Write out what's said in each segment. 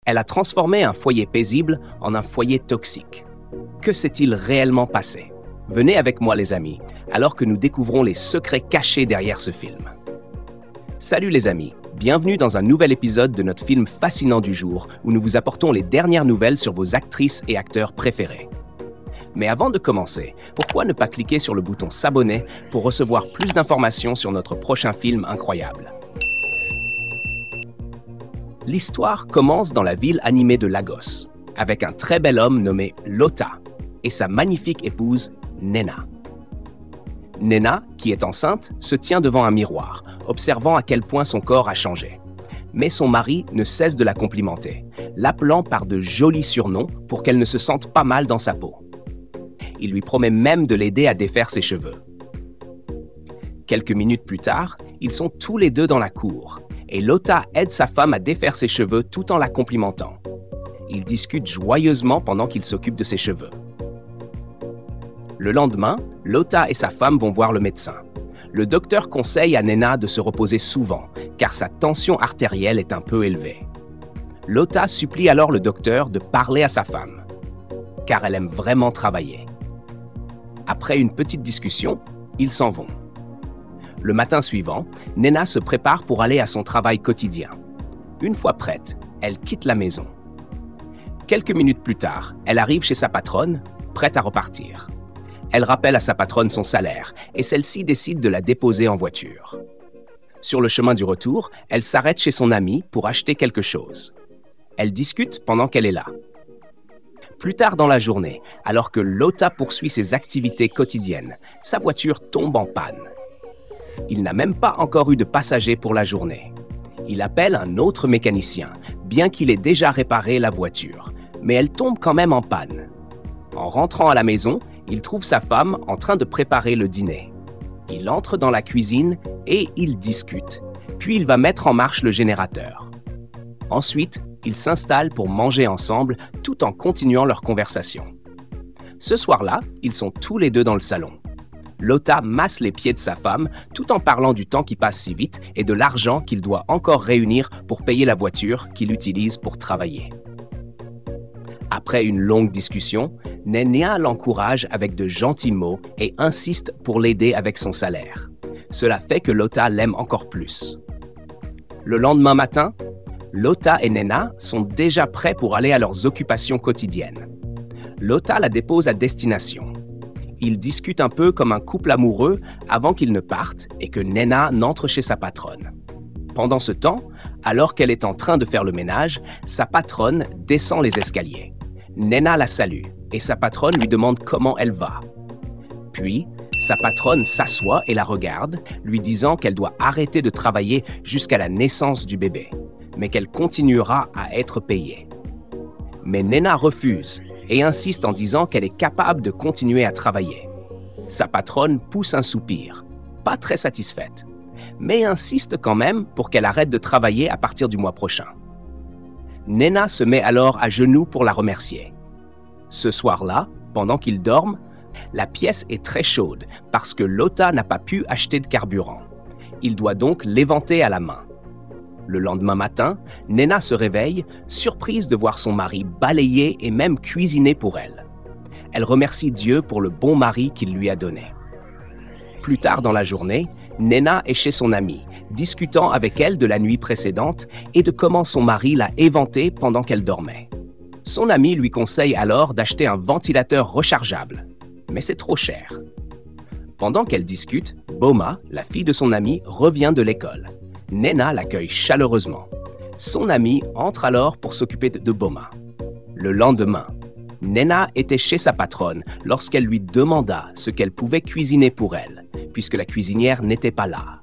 Elle a transformé un foyer paisible en un foyer toxique. Que s'est-il réellement passé? Venez avec moi les amis, alors que nous découvrons les secrets cachés derrière ce film. Salut les amis, bienvenue dans un nouvel épisode de notre film fascinant du jour où nous vous apportons les dernières nouvelles sur vos actrices et acteurs préférés. Mais avant de commencer, pourquoi ne pas cliquer sur le bouton s'abonner pour recevoir plus d'informations sur notre prochain film incroyable? L'histoire commence dans la ville animée de Lagos, avec un très bel homme nommé Lota et sa magnifique épouse Nena. Nena, qui est enceinte, se tient devant un miroir, observant à quel point son corps a changé. Mais son mari ne cesse de la complimenter, l'appelant par de jolis surnoms pour qu'elle ne se sente pas mal dans sa peau. Il lui promet même de l'aider à défaire ses cheveux. Quelques minutes plus tard, ils sont tous les deux dans la cour, et Lota aide sa femme à défaire ses cheveux tout en la complimentant. Ils discutent joyeusement pendant qu'il s'occupe de ses cheveux. Le lendemain, Lota et sa femme vont voir le médecin. Le docteur conseille à Nena de se reposer souvent, car sa tension artérielle est un peu élevée. Lota supplie alors le docteur de parler à sa femme, car elle aime vraiment travailler. Après une petite discussion, ils s'en vont. Le matin suivant, Nena se prépare pour aller à son travail quotidien. Une fois prête, elle quitte la maison. Quelques minutes plus tard, elle arrive chez sa patronne, prête à repartir. Elle rappelle à sa patronne son salaire et celle-ci décide de la déposer en voiture. Sur le chemin du retour, elle s'arrête chez son amie pour acheter quelque chose. Elle discute pendant qu'elle est là. Plus tard dans la journée, alors que Lota poursuit ses activités quotidiennes, sa voiture tombe en panne. Il n'a même pas encore eu de passager pour la journée. Il appelle un autre mécanicien, bien qu'il ait déjà réparé la voiture, mais elle tombe quand même en panne. En rentrant à la maison, il trouve sa femme en train de préparer le dîner. Il entre dans la cuisine et ils discutent, puis il va mettre en marche le générateur. Ensuite, ils s'installent pour manger ensemble tout en continuant leur conversation. Ce soir-là, ils sont tous les deux dans le salon. Lota masse les pieds de sa femme tout en parlant du temps qui passe si vite et de l'argent qu'il doit encore réunir pour payer la voiture qu'il utilise pour travailler. Après une longue discussion, Nena l'encourage avec de gentils mots et insiste pour l'aider avec son salaire. Cela fait que Lota l'aime encore plus. Le lendemain matin, Lota et Nena sont déjà prêts pour aller à leurs occupations quotidiennes. Lota la dépose à destination. Ils discutent un peu comme un couple amoureux avant qu'ils ne partent et que Nena n'entre chez sa patronne. Pendant ce temps, alors qu'elle est en train de faire le ménage, sa patronne descend les escaliers. Nena la salue et sa patronne lui demande comment elle va. Puis, sa patronne s'assoit et la regarde, lui disant qu'elle doit arrêter de travailler jusqu'à la naissance du bébé, mais qu'elle continuera à être payée. Mais Nena refuse et insiste en disant qu'elle est capable de continuer à travailler. Sa patronne pousse un soupir, pas très satisfaite, mais insiste quand même pour qu'elle arrête de travailler à partir du mois prochain. Nena se met alors à genoux pour la remercier. Ce soir-là, pendant qu'ils dorment, la pièce est très chaude parce que Lota n'a pas pu acheter de carburant. Il doit donc l'éventer à la main. Le lendemain matin, Nena se réveille, surprise de voir son mari balayer et même cuisiner pour elle. Elle remercie Dieu pour le bon mari qu'il lui a donné. Plus tard dans la journée, Nena est chez son amie, discutant avec elle de la nuit précédente et de comment son mari l'a éventée pendant qu'elle dormait. Son amie lui conseille alors d'acheter un ventilateur rechargeable, mais c'est trop cher. Pendant qu'elle discute, Boma, la fille de son amie, revient de l'école. Nena l'accueille chaleureusement. Son amie entre alors pour s'occuper de Boma. Le lendemain, Nena était chez sa patronne lorsqu'elle lui demanda ce qu'elle pouvait cuisiner pour elle, puisque la cuisinière n'était pas là.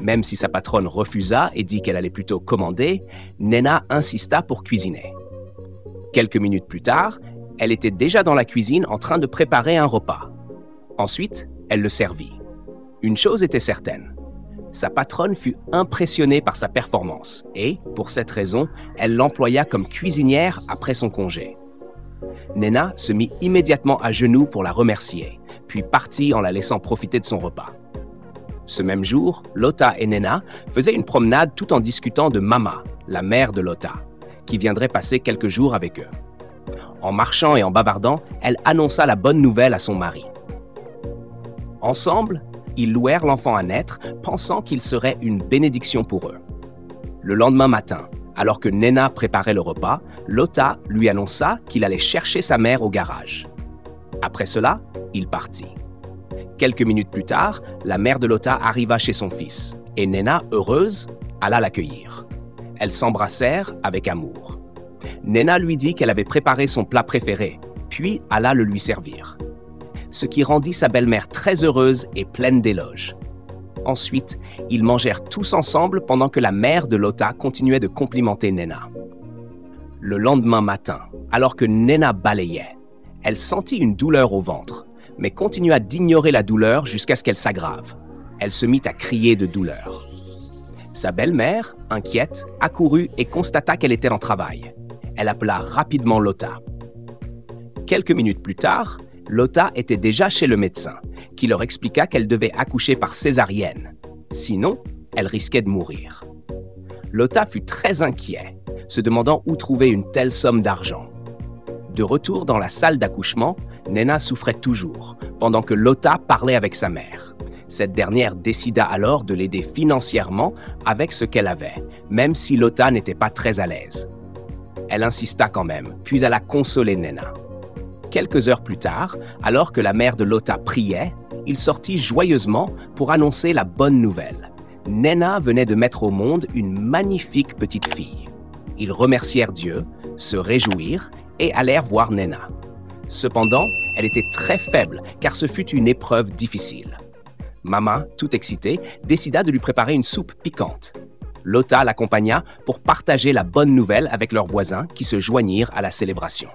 Même si sa patronne refusa et dit qu'elle allait plutôt commander, Nena insista pour cuisiner. Quelques minutes plus tard, elle était déjà dans la cuisine en train de préparer un repas. Ensuite, elle le servit. Une chose était certaine. Sa patronne fut impressionnée par sa performance et, pour cette raison, elle l'employa comme cuisinière après son congé. Nena se mit immédiatement à genoux pour la remercier, puis partit en la laissant profiter de son repas. Ce même jour, Lota et Nena faisaient une promenade tout en discutant de Mama, la mère de Lota, qui viendrait passer quelques jours avec eux. En marchant et en bavardant, elle annonça la bonne nouvelle à son mari. Ensemble, ils louèrent l'enfant à naître, pensant qu'il serait une bénédiction pour eux. Le lendemain matin, alors que Nena préparait le repas, Lotta lui annonça qu'il allait chercher sa mère au garage. Après cela, il partit. Quelques minutes plus tard, la mère de Lotta arriva chez son fils, et Nena, heureuse, alla l'accueillir. Elles s'embrassèrent avec amour. Nena lui dit qu'elle avait préparé son plat préféré, puis alla le lui servir. Ce qui rendit sa belle-mère très heureuse et pleine d'éloges. Ensuite, ils mangèrent tous ensemble pendant que la mère de Lotta continuait de complimenter Nena. Le lendemain matin, alors que Nena balayait, elle sentit une douleur au ventre, mais continua d'ignorer la douleur jusqu'à ce qu'elle s'aggrave. Elle se mit à crier de douleur. Sa belle-mère, inquiète, accourut et constata qu'elle était en travail. Elle appela rapidement Lotta. Quelques minutes plus tard, Lotta était déjà chez le médecin, qui leur expliqua qu'elle devait accoucher par césarienne. Sinon, elle risquait de mourir. Lotta fut très inquiet, se demandant où trouver une telle somme d'argent. De retour dans la salle d'accouchement, Nena souffrait toujours, pendant que Lotta parlait avec sa mère. Cette dernière décida alors de l'aider financièrement avec ce qu'elle avait, même si Lotta n'était pas très à l'aise. Elle insista quand même, puis alla consoler Nena. Quelques heures plus tard, alors que la mère de Lotta priait, il sortit joyeusement pour annoncer la bonne nouvelle. Nena venait de mettre au monde une magnifique petite fille. Ils remercièrent Dieu, se réjouirent et allèrent voir Nena. Cependant, elle était très faible car ce fut une épreuve difficile. Maman, tout excitée, décida de lui préparer une soupe piquante. Lotta l'accompagna pour partager la bonne nouvelle avec leurs voisins qui se joignirent à la célébration.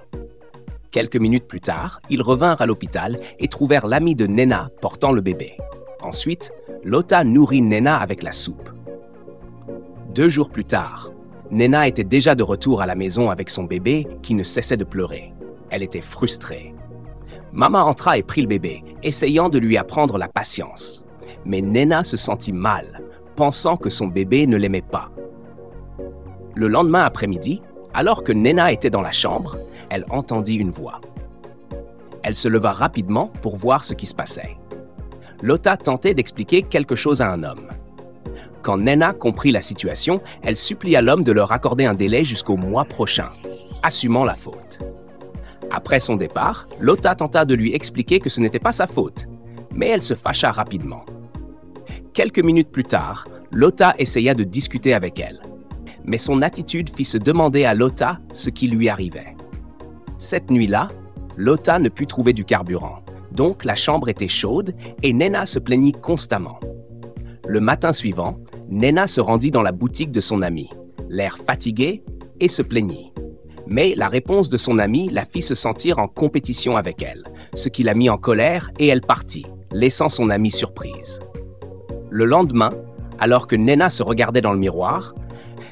Quelques minutes plus tard, ils revinrent à l'hôpital et trouvèrent l'ami de Nena portant le bébé. Ensuite, Lotta nourrit Nena avec la soupe. 2 jours plus tard, Nena était déjà de retour à la maison avec son bébé qui ne cessait de pleurer. Elle était frustrée. Maman entra et prit le bébé, essayant de lui apprendre la patience. Mais Nena se sentit mal, pensant que son bébé ne l'aimait pas. Le lendemain après-midi, alors que Nena était dans la chambre, elle entendit une voix. Elle se leva rapidement pour voir ce qui se passait. Lotta tentait d'expliquer quelque chose à un homme. Quand Nena comprit la situation, elle supplia l'homme de leur accorder un délai jusqu'au mois prochain, assumant la faute. Après son départ, Lotta tenta de lui expliquer que ce n'était pas sa faute, mais elle se fâcha rapidement. Quelques minutes plus tard, Lotta essaya de discuter avec elle. Mais son attitude fit se demander à Lotta ce qui lui arrivait. Cette nuit-là, Lotta ne put trouver du carburant, donc la chambre était chaude et Nena se plaignit constamment. Le matin suivant, Nena se rendit dans la boutique de son ami, l'air fatigué, et se plaignit. Mais la réponse de son ami la fit se sentir en compétition avec elle, ce qui la mit en colère et elle partit, laissant son ami surprise. Le lendemain, alors que Nena se regardait dans le miroir,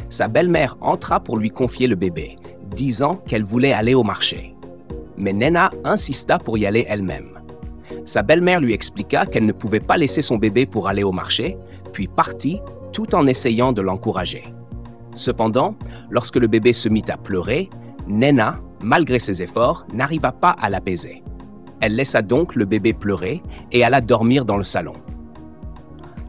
sa belle-mère entra pour lui confier le bébé, disant qu'elle voulait aller au marché. Mais Nena insista pour y aller elle-même. Sa belle-mère lui expliqua qu'elle ne pouvait pas laisser son bébé pour aller au marché, puis partit tout en essayant de l'encourager. Cependant, lorsque le bébé se mit à pleurer, Nena, malgré ses efforts, n'arriva pas à l'apaiser. Elle laissa donc le bébé pleurer et alla dormir dans le salon.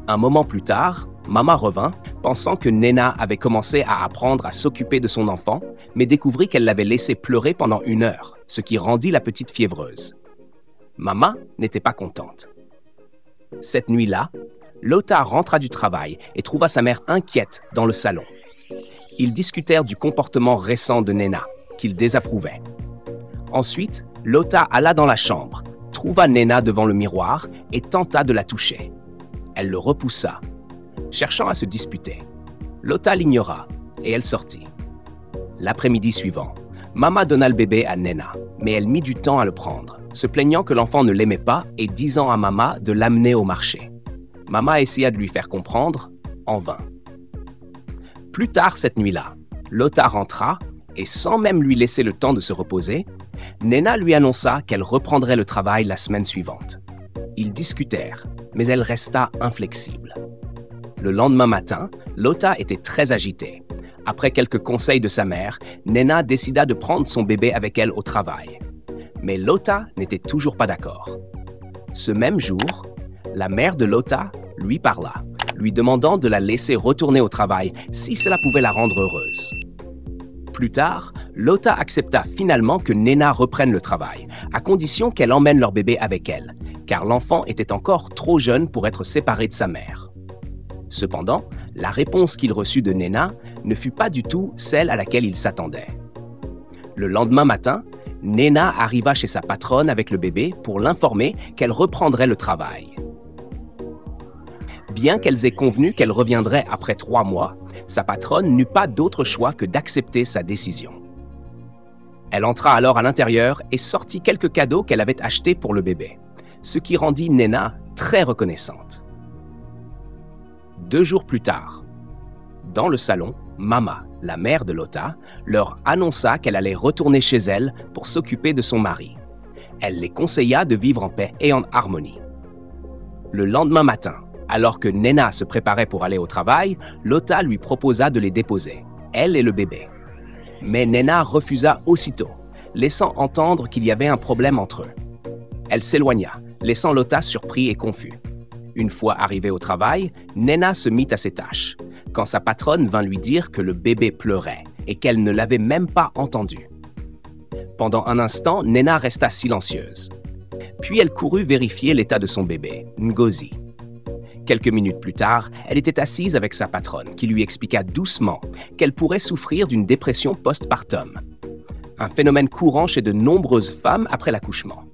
Un moment plus tard, Maman revint, pensant que Nena avait commencé à apprendre à s'occuper de son enfant, mais découvrit qu'elle l'avait laissé pleurer pendant 1 heure, ce qui rendit la petite fiévreuse. Maman n'était pas contente. Cette nuit-là, Lotta rentra du travail et trouva sa mère inquiète dans le salon. Ils discutèrent du comportement récent de Nena, qu'ils désapprouvaient. Ensuite, Lotta alla dans la chambre, trouva Nena devant le miroir et tenta de la toucher. Elle le repoussa, cherchant à se disputer. Lotta l'ignora et elle sortit. L'après-midi suivant, Maman donna le bébé à Nena, mais elle mit du temps à le prendre, se plaignant que l'enfant ne l'aimait pas et disant à Maman de l'amener au marché. Maman essaya de lui faire comprendre, en vain. Plus tard cette nuit-là, Lotta rentra et sans même lui laisser le temps de se reposer, Nena lui annonça qu'elle reprendrait le travail la semaine suivante. Ils discutèrent, mais elle resta inflexible. Le lendemain matin, Lotta était très agitée. Après quelques conseils de sa mère, Nena décida de prendre son bébé avec elle au travail. Mais Lota n'était toujours pas d'accord. Ce même jour, la mère de Lota lui parla, lui demandant de la laisser retourner au travail si cela pouvait la rendre heureuse. Plus tard, Lota accepta finalement que Nena reprenne le travail, à condition qu'elle emmène leur bébé avec elle, car l'enfant était encore trop jeune pour être séparé de sa mère. Cependant, la réponse qu'il reçut de Nena ne fut pas du tout celle à laquelle il s'attendait. Le lendemain matin, Nena arriva chez sa patronne avec le bébé pour l'informer qu'elle reprendrait le travail. Bien qu'elles aient convenu qu'elle reviendrait après 3 mois, sa patronne n'eut pas d'autre choix que d'accepter sa décision. Elle entra alors à l'intérieur et sortit quelques cadeaux qu'elle avait achetés pour le bébé, ce qui rendit Nena très reconnaissante. 2 jours plus tard, dans le salon, Mama, la mère de Lota, leur annonça qu'elle allait retourner chez elle pour s'occuper de son mari. Elle les conseilla de vivre en paix et en harmonie. Le lendemain matin, alors que Nena se préparait pour aller au travail, Lota lui proposa de les déposer, elle et le bébé. Mais Nena refusa aussitôt, laissant entendre qu'il y avait un problème entre eux. Elle s'éloigna, laissant Lota surpris et confus. Une fois arrivée au travail, Nena se mit à ses tâches, quand sa patronne vint lui dire que le bébé pleurait et qu'elle ne l'avait même pas entendu. Pendant un instant, Nena resta silencieuse. Puis elle courut vérifier l'état de son bébé, Ngozi. Quelques minutes plus tard, elle était assise avec sa patronne, qui lui expliqua doucement qu'elle pourrait souffrir d'une dépression postpartum, un phénomène courant chez de nombreuses femmes après l'accouchement.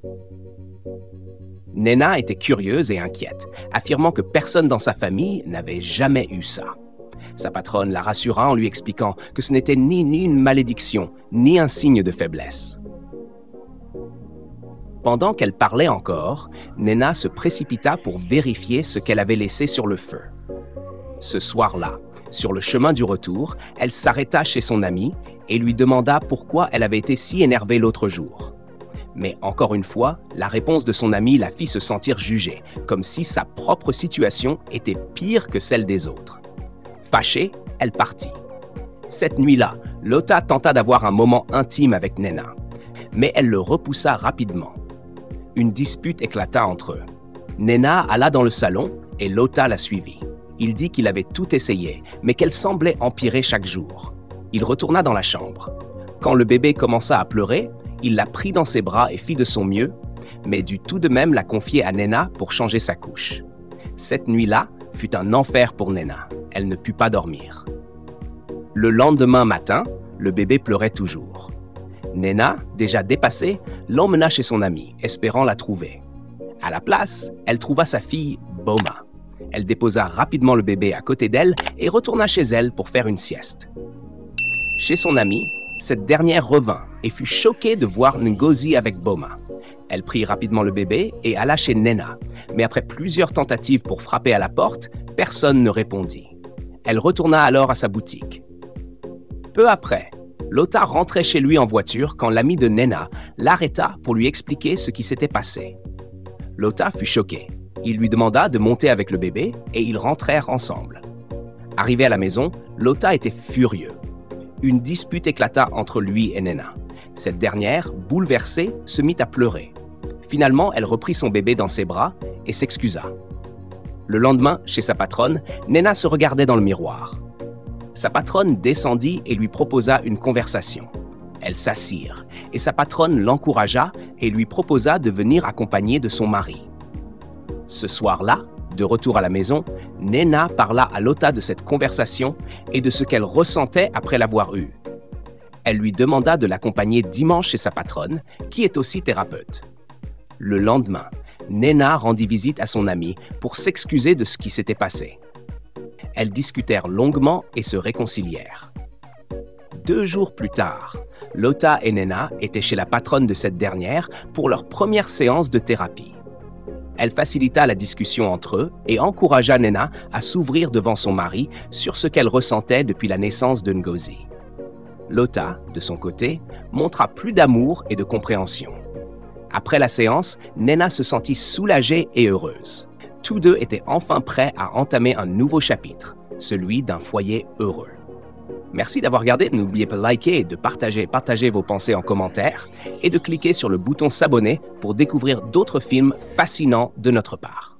Nena était curieuse et inquiète, affirmant que personne dans sa famille n'avait jamais eu ça. Sa patronne la rassura en lui expliquant que ce n'était ni une malédiction, ni un signe de faiblesse. Pendant qu'elle parlait encore, Nena se précipita pour vérifier ce qu'elle avait laissé sur le feu. Ce soir-là, sur le chemin du retour, elle s'arrêta chez son amie et lui demanda pourquoi elle avait été si énervée l'autre jour. Mais encore une fois, la réponse de son amie la fit se sentir jugée, comme si sa propre situation était pire que celle des autres. Fâchée, elle partit. Cette nuit-là, Lota tenta d'avoir un moment intime avec Nena, mais elle le repoussa rapidement. Une dispute éclata entre eux. Nena alla dans le salon et Lota la suivit. Il dit qu'il avait tout essayé, mais qu'elle semblait empirer chaque jour. Il retourna dans la chambre. Quand le bébé commença à pleurer, il la prit dans ses bras et fit de son mieux, mais dut tout de même la confier à Nena pour changer sa couche. Cette nuit-là fut un enfer pour Nena. Elle ne put pas dormir. Le lendemain matin, le bébé pleurait toujours. Nena, déjà dépassée, l'emmena chez son amie, espérant la trouver. À la place, elle trouva sa fille, Boma. Elle déposa rapidement le bébé à côté d'elle et retourna chez elle pour faire une sieste. Chez son amie, cette dernière revint et fut choquée de voir Ngozi avec Boma. Elle prit rapidement le bébé et alla chez Nena, mais après plusieurs tentatives pour frapper à la porte, personne ne répondit. Elle retourna alors à sa boutique. Peu après, Lota rentrait chez lui en voiture quand l'ami de Nena l'arrêta pour lui expliquer ce qui s'était passé. Lota fut choqué. Il lui demanda de monter avec le bébé et ils rentrèrent ensemble. Arrivé à la maison, Lota était furieux. Une dispute éclata entre lui et Nena. Cette dernière, bouleversée, se mit à pleurer. Finalement, elle reprit son bébé dans ses bras et s'excusa. Le lendemain, chez sa patronne, Nena se regardait dans le miroir. Sa patronne descendit et lui proposa une conversation. Elles s'assirent et sa patronne l'encouragea et lui proposa de venir accompagnée de son mari. Ce soir-là, de retour à la maison, Nena parla à Lota de cette conversation et de ce qu'elle ressentait après l'avoir eue. Elle lui demanda de l'accompagner dimanche chez sa patronne, qui est aussi thérapeute. Le lendemain, Nena rendit visite à son amie pour s'excuser de ce qui s'était passé. Elles discutèrent longuement et se réconcilièrent. 2 jours plus tard, Lota et Nena étaient chez la patronne de cette dernière pour leur première séance de thérapie. Elle facilita la discussion entre eux et encouragea Nena à s'ouvrir devant son mari sur ce qu'elle ressentait depuis la naissance de Ngozi. Lota, de son côté, montra plus d'amour et de compréhension. Après la séance, Nena se sentit soulagée et heureuse. Tous deux étaient enfin prêts à entamer un nouveau chapitre, celui d'un foyer heureux. Merci d'avoir regardé. N'oubliez pas de liker et de partager vos pensées en commentaire et de cliquer sur le bouton s'abonner pour découvrir d'autres films fascinants de notre part.